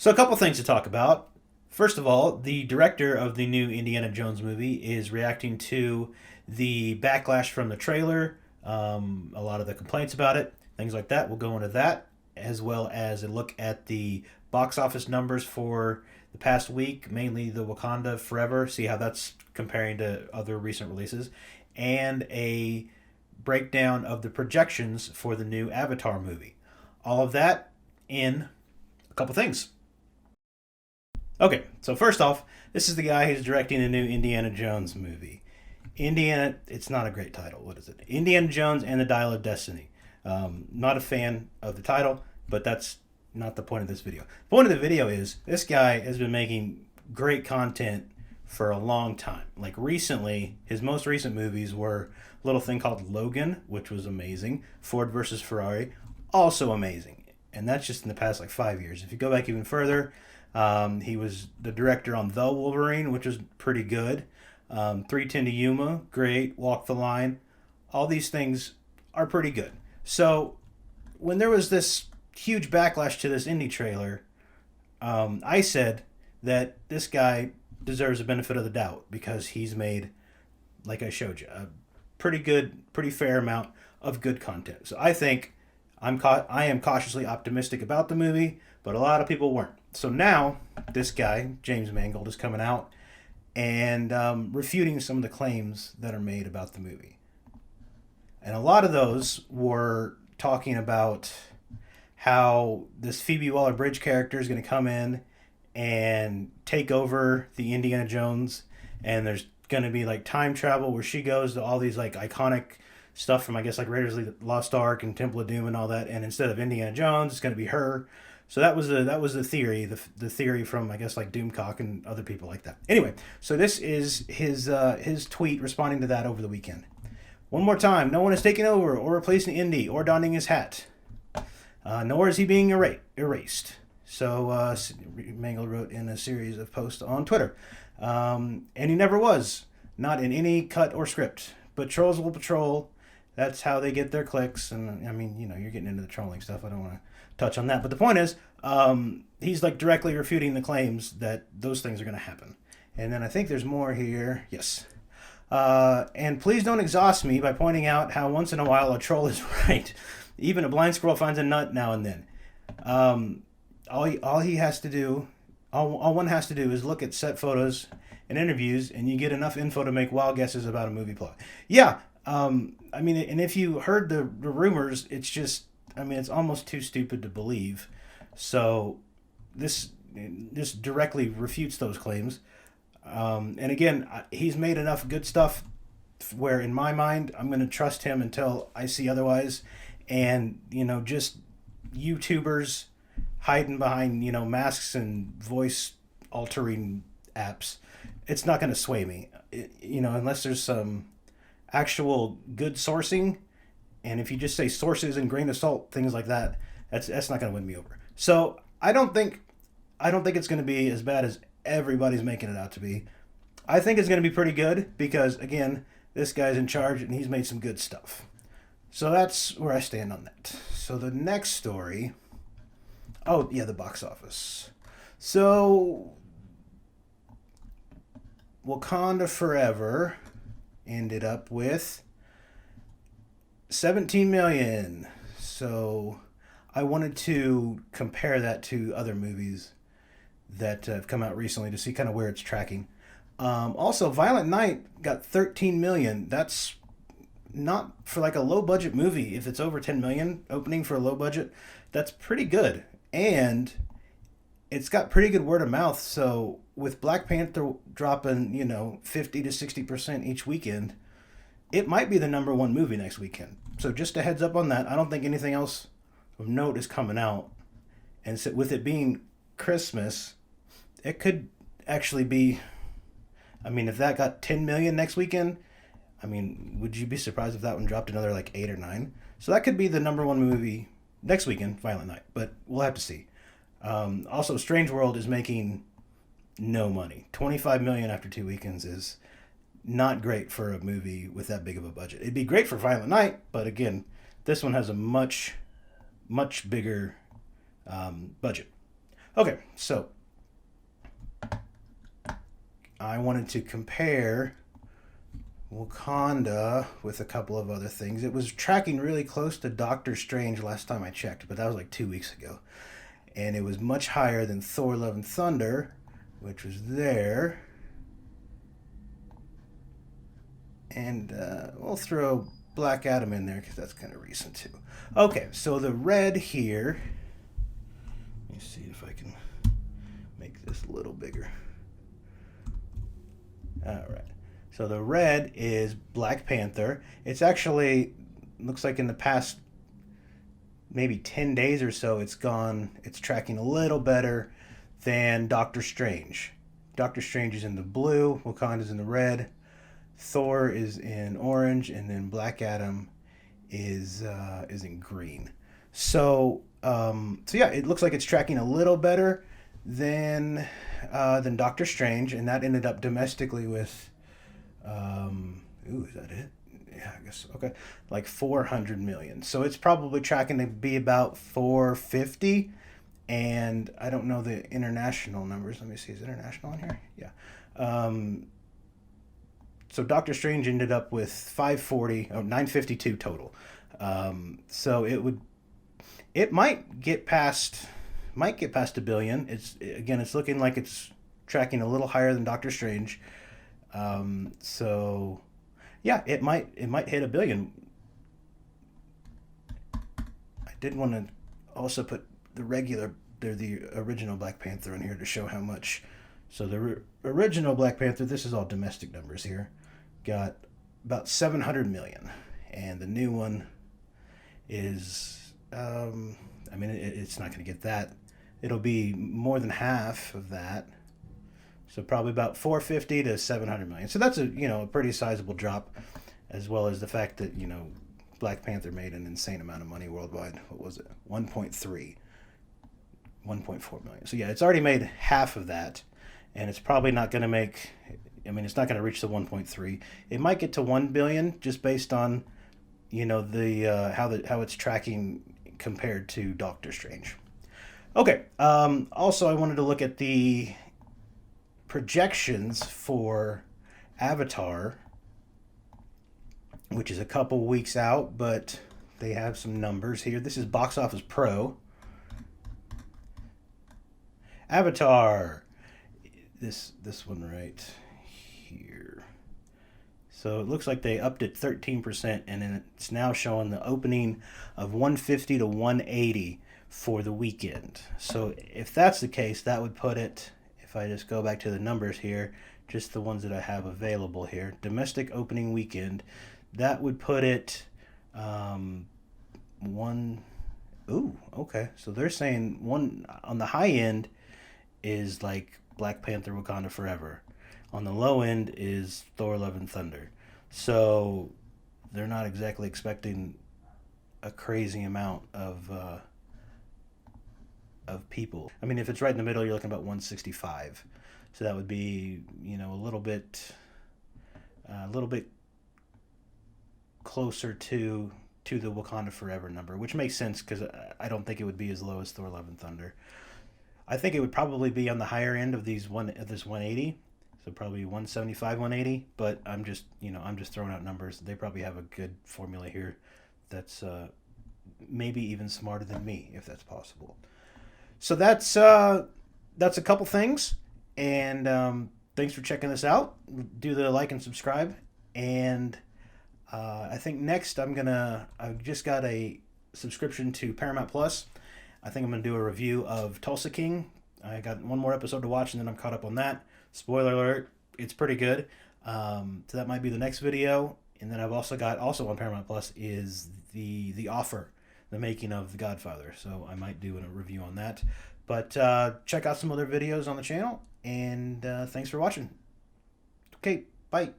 So, a couple things to talk about. First of all, the director of the new Indiana Jones movie is reacting to the backlash from the trailer, a lot of the complaints about it, things like that. We'll go into that, as well as a look at the box office numbers for the past week, mainly the Wakanda Forever, see how that's comparing to other recent releases, and a breakdown of the projections for the new Avatar movie. All of that in a couple things. Okay, so first off, this is the guy who's directing the new Indiana Jones movie. It's not a great title. What is it? Indiana Jones and the Dial of Destiny. Not a fan of the title, but that's not the point of this video. The point of the video is this guy has been making great content for a long time. Like recently, his most recent movies were a little thing called Logan, which was amazing. Ford versus Ferrari, also amazing. And that's just in the past like 5 years. If you go back even further, he was the director on The Wolverine, which was pretty good. 310 to Yuma, great. Walk the Line. All these things are pretty good. So when there was this huge backlash to this indie trailer, I said that this guy deserves the benefit of the doubt because he's made, like I showed you, a pretty good, pretty fair amount of good content. So I am cautiously optimistic about the movie, but a lot of people weren't. So now this guy James Mangold is coming out and refuting some of the claims that are made about the movie, and a lot of those were talking about how this Phoebe Waller-Bridge character is going to come in and take over the Indiana Jones, and there's going to be like time travel where she goes to all these like iconic stuff from I guess like Raiders of the Lost Ark and Temple of Doom and all that, and instead of Indiana Jones, it's going to be her. So that was the theory, the theory from I guess like Doomcock and other people like that. Anyway, so this is his tweet responding to that over the weekend. One more time, no one is taking over or replacing Indy or donning his hat, nor is he being erased. So Mangold wrote in a series of posts on Twitter, and he never was, not in any cut or script. But trolls will patrol. That's how they get their clicks. And I mean, you're getting into the trolling stuff. I don't want to touch on that. But the point is, he's like directly refuting the claims that those things are going to happen. And then I think there's more here. Yes. And please don't exhaust me by pointing out how once in a while a troll is right. Even a blind squirrel finds a nut now and then. All he has to do, all one has to do is look at set photos and interviews, and you get enough info to make wild guesses about a movie plot. Yeah, I mean, and if you heard the rumors, it's just, I mean, it's almost too stupid to believe. So this directly refutes those claims. And again, he's made enough good stuff where, in my mind, I'm going to trust him until I see otherwise. And just YouTubers hiding behind masks and voice altering apps, it's not going to sway me. Unless there's some actual good sourcing, and if you just say sources and grain of salt, things like that, that's not going to win me over. So I don't think it's going to be as bad as everybody's making it out to be. I think it's going to be pretty good because again, this guy's in charge and he's made some good stuff. So that's where I stand on that. So the next story, oh yeah, the box office. So Wakanda Forever ended up with 17 million. So I wanted to compare that to other movies that have come out recently to see kind of where it's tracking. Also, Violent Night got 13 million. That's not for like a low budget movie. If it's over 10 million opening for a low budget, that's pretty good. And it's got pretty good word of mouth. So with Black Panther dropping, 50 to 60% each weekend, it might be the number one movie next weekend. So just a heads up on that. I don't think anything else of note is coming out. And so with it being Christmas, it could actually be, I mean, if that got 10 million next weekend, I mean, would you be surprised if that one dropped another like 8 or 9? So that could be the number one movie next weekend, Violent Night. But we'll have to see. Also, Strange World is making no money. 25 million after 2 weekends is not great for a movie with that big of a budget. It'd be great for Violent Night, but again, this one has a much bigger budget. Okay, so I wanted to compare Wakanda with a couple of other things. It was tracking really close to Doctor Strange last time I checked, but that was like 2 weeks ago. And it was much higher than Thor Love and Thunder, which was there. And we'll throw Black Adam in there because that's kind of recent too. Okay, so the red here. Let me see if I can make this a little bigger. All right. So the red is Black Panther. It's actually looks like in the past maybe 10 days or so it's tracking a little better than Doctor Strange. Doctor Strange is in the blue, Wakanda's in the red, Thor is in orange, and then Black Adam is in green. So yeah, it looks like it's tracking a little better than Doctor Strange, and that ended up domestically with is that it? Yeah, I guess okay, like 400 million. So it's probably tracking to be about 450. And I don't know the international numbers. Let me see, is international on here? Yeah. So Doctor Strange ended up with 952 total. So it might get past a billion. It's looking like it's tracking a little higher than Doctor Strange. So yeah, it might hit a billion. I did want to also put the original Black Panther in here to show how much. So the original Black Panther, this is all domestic numbers here, got about 700 million, and the new one is it's not going to get that. It'll be more than half of that. So probably about 450 to 700 million. So that's a pretty sizable drop, as well as the fact that Black Panther made an insane amount of money worldwide. What was it? 1.4 million. So yeah, it's already made half of that, and it's probably not going to make. It's not going to reach the 1.3. It might get to 1 billion just based on, the how it's tracking compared to Doctor Strange. Okay. Also, I wanted to look at the projections for Avatar, which is a couple weeks out, but they have some numbers here. This is Box Office Pro. Avatar, this one right here. So it looks like they upped it 13%, and then it's now showing the opening of 150 to 180 for the weekend. So if that's the case, that would put it, if I just go back to the numbers here, just the ones that I have available here, domestic opening weekend, that would put it okay. So they're saying one on the high end is like Black Panther Wakanda Forever. On the low end is Thor Love and Thunder. So they're not exactly expecting a crazy amount of people. If it's right in the middle, you're looking about 165. So that would be, a little bit closer to the Wakanda Forever number, which makes sense because I don't think it would be as low as Thor Love and Thunder. I think it would probably be on the higher end of this 180, so probably 175, 180. But I'm just throwing out numbers. They probably have a good formula here that's maybe even smarter than me, if that's possible. So that's a couple things, and thanks for checking this out. Do the like and subscribe, and I think next I've just got a subscription to Paramount Plus. I think I'm going to do a review of Tulsa King. I got one more episode to watch, and then I'm caught up on that. Spoiler alert, it's pretty good. So that might be the next video. And then I've also got, on Paramount Plus, is the Offer, the making of The Godfather. So I might do a review on that. But check out some other videos on the channel, and thanks for watching. Okay, bye.